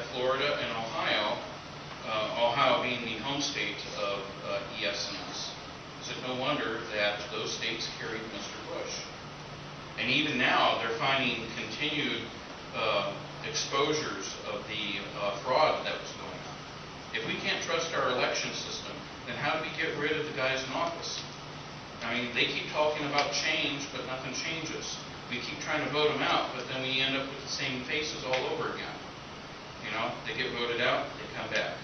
that Florida and Ohio, Ohio being the home state of ES&S, is it no wonder that those states carried Mr. Bush? And even now, they're finding continued exposures of the fraud that was going on. If we can't trust our election system, then how do we get rid of the guys in office? I mean, they keep talking about change, but nothing changes. We keep trying to vote them out, but then we end up with the same faces all over again. You know, they get voted out, they come back.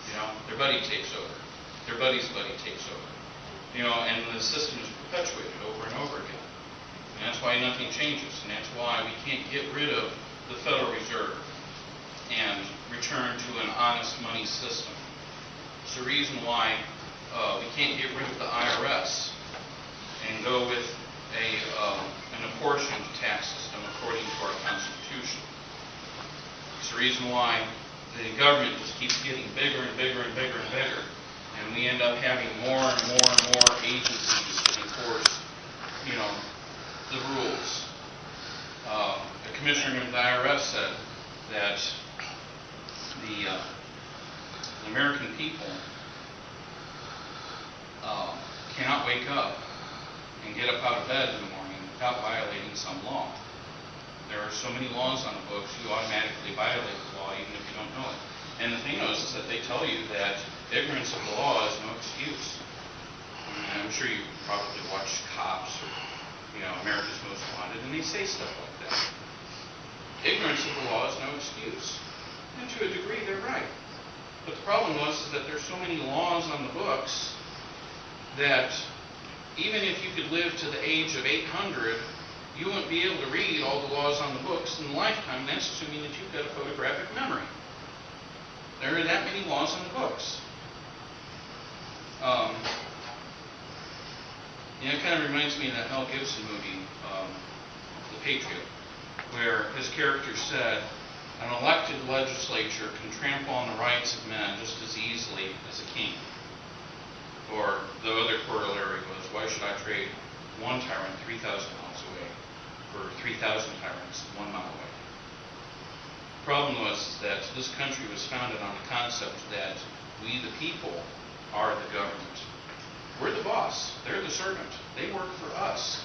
You know, their buddy takes over. Their buddy's buddy takes over. You know, and the system is perpetuated over and over again. And that's why nothing changes, and that's why we can't get rid of the Federal Reserve and return to an honest money system. It's the reason why we can't get rid of the IRS and go with an apportioned tax system according to our Constitution. It's the reason why the government just keeps getting bigger and bigger and bigger and bigger, and we end up having more and more and more agencies that enforce, you know, the rules. The commissioner of the IRS said that the American people cannot wake up and get up out of bed in the morning without violating some law. There are so many laws on the books, you automatically violate the law even if you don't know it. And the thing is that they tell you that ignorance of the law is no excuse. And I'm sure you probably watch Cops or, you know, America's Most Wanted, and they say stuff like that. Ignorance of the law is no excuse. And to a degree, they're right. But the problem was is that there's so many laws on the books that even if you could live to the age of 800, you wouldn't be able to read all the laws on the books in a lifetime. That's assuming that you've got a photographic memory. There are that many laws on the books. It kind of reminds me of that Mel Gibson movie, The Patriot, where his character said, an elected legislature can trample on the rights of men just as easily as a king. Or the other corollary was, why should I trade one tyrant 3,000 miles away for 3,000 tyrants 1 mile away? The problem was that this country was founded on the concept that we, the people, are the government. We're the boss. They're the servant. They work for us.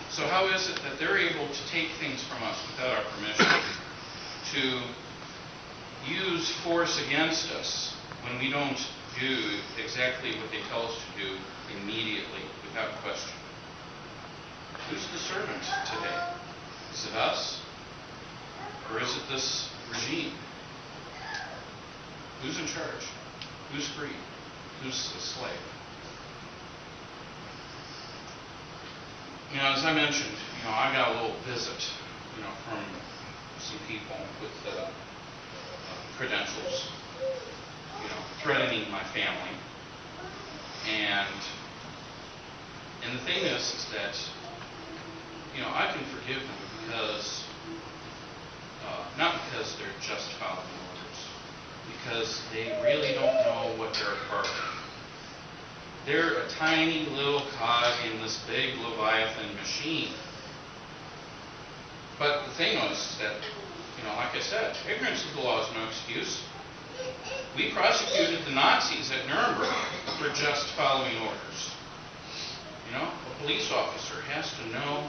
So how is it that they're able to take things from us without our permission, to use force against us when we don't do exactly what they tell us to do immediately, without question? Who's the servant today? Is it us? Or is it this regime? Who's in charge? Who's free? Who's a slave? You know, as I mentioned, you know, I got a little visit, you know, from some people with credentials, you know, threatening my family. And the thing is that, you know, I can forgive them because, not because they're just following orders, because they really don't know what they're a part of. They're a tiny little cog in this big Leviathan machine. But the thing is that, you know, like I said, ignorance of the law is no excuse. We prosecuted the Nazis at Nuremberg for just following orders. You know, a police officer has to know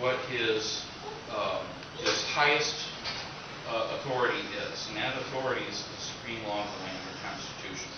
what his highest authority is, and that authority is the supreme law of the land, the Constitution.